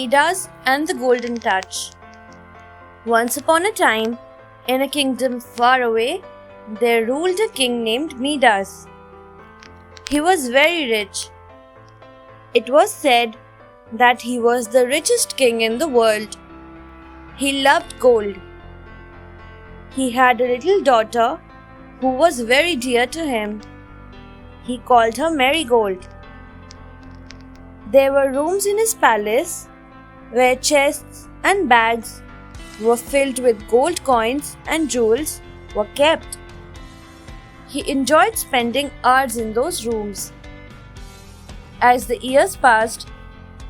Midas and the Golden Touch. Once upon a time, in a kingdom far away, there ruled a king named Midas. He was very rich. It was said that he was the richest king in the world. He loved gold. He had a little daughter who was very dear to him. He called her Marigold. There were rooms in his palace where chests and bags were filled with gold coins and jewels were kept. He enjoyed spending hours in those rooms. As the years passed,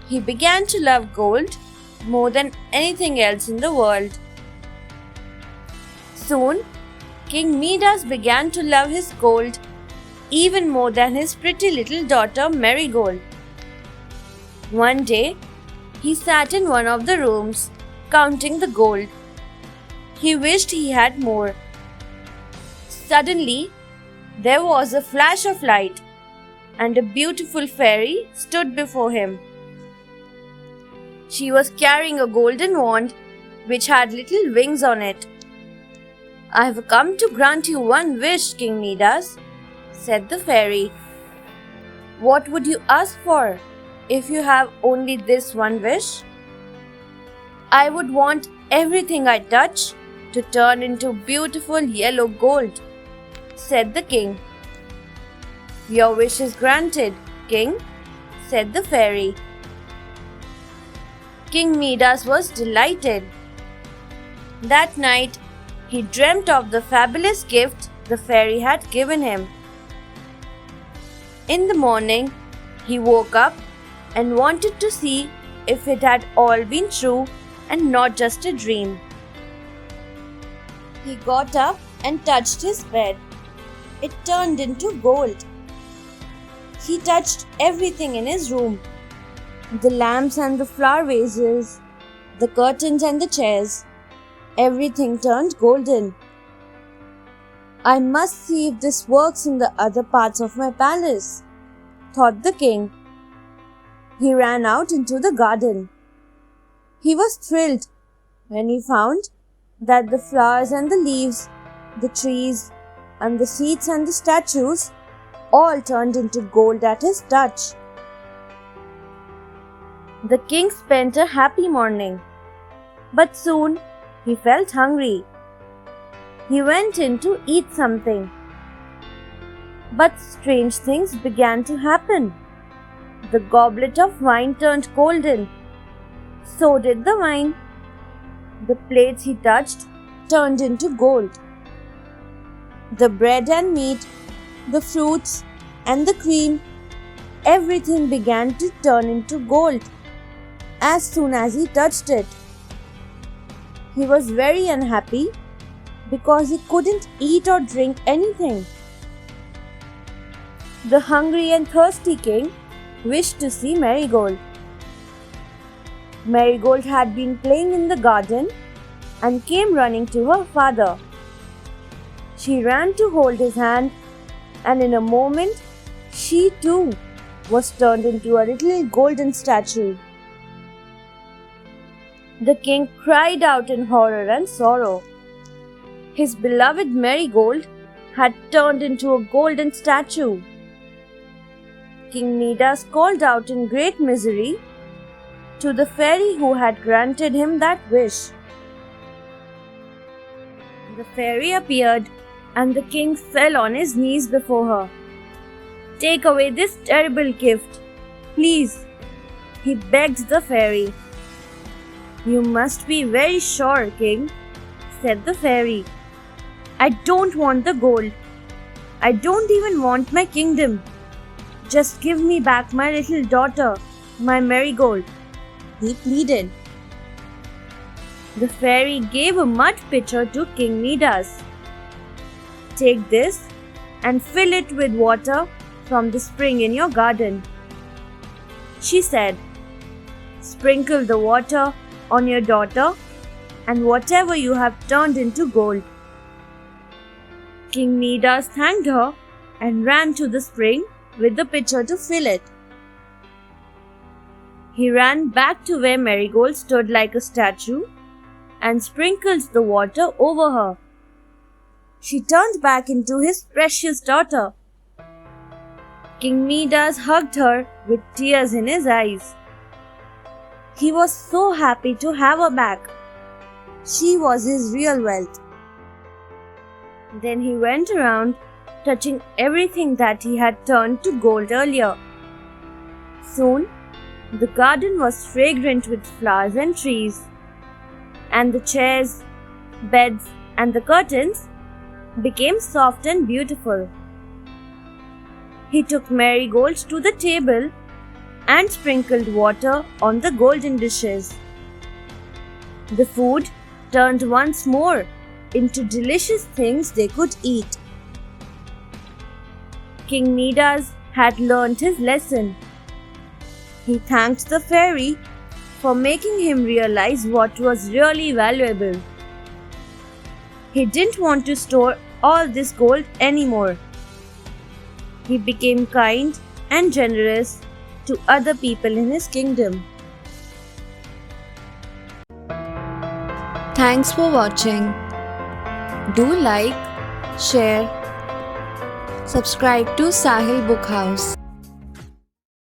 he began to love gold more than anything else in the world. Soon, King Midas began to love his gold even more than his pretty little daughter Marigold. One day, he sat in one of the rooms, counting the gold. He wished he had more. Suddenly, there was a flash of light, and a beautiful fairy stood before him. She was carrying a golden wand which had little wings on it. "I have come to grant you one wish, King Midas," said the fairy. "What would you ask for if you have only this one wish?" "I would want everything I touch to turn into beautiful yellow gold," said the king. "Your wish is granted, king," said the fairy. King Midas was delighted. That night, he dreamt of the fabulous gift the fairy had given him. In the morning, he woke up and wanted to see if it had all been true and not just a dream. He got up and touched his bed. It turned into gold. He touched everything in his room: the lamps and the flower vases, the curtains and the chairs. Everything turned golden. "I must see if this works in the other parts of my palace," thought the king. He ran out into the garden. He was thrilled when he found that the flowers and the leaves, the trees and the seats and the statues all turned into gold at his touch. The king spent a happy morning, but soon he felt hungry. He went in to eat something. But strange things began to happen. The goblet of wine turned golden. So did the wine. The plates he touched turned into gold. The bread and meat, the fruits and the cream, everything began to turn into gold as soon as he touched it. He was very unhappy because he couldn't eat or drink anything. The hungry and thirsty king wished to see Marigold. Marigold had been playing in the garden and came running to her father. She ran to hold his hand, and in a moment, she too was turned into a little golden statue. The king cried out in horror and sorrow. His beloved Marigold had turned into a golden statue. King Midas called out in great misery to the fairy who had granted him that wish. The fairy appeared, and the king fell on his knees before her. "Take away this terrible gift, please," he begged the fairy. "You must be very sure, king," said the fairy. "I don't want the gold. I don't even want my kingdom. Just give me back my little daughter, my Marigold," he pleaded. The fairy gave a mud pitcher to King Midas. "Take this and fill it with water from the spring in your garden," she said. "Sprinkle the water on your daughter and whatever you have turned into gold." King Midas thanked her and ran to the spring with the pitcher to fill it. He ran back to where Marigold stood like a statue and sprinkled the water over her. She turned back into his precious daughter. King Midas hugged her with tears in his eyes. He was so happy to have her back. She was his real wealth. Then he went around, touching everything that he had turned to gold earlier. Soon, the garden was fragrant with flowers and trees, and the chairs, beds, and the curtains became soft and beautiful. He took Marigold to the table and sprinkled water on the golden dishes. The food turned once more into delicious things they could eat. King Midas had learned his lesson. He thanked the fairy for making him realize what was really valuable. He didn't want to store all this gold anymore. He became kind and generous to other people in his kingdom. Thanks for watching. Do like, share, subscribe to Sahil Book House.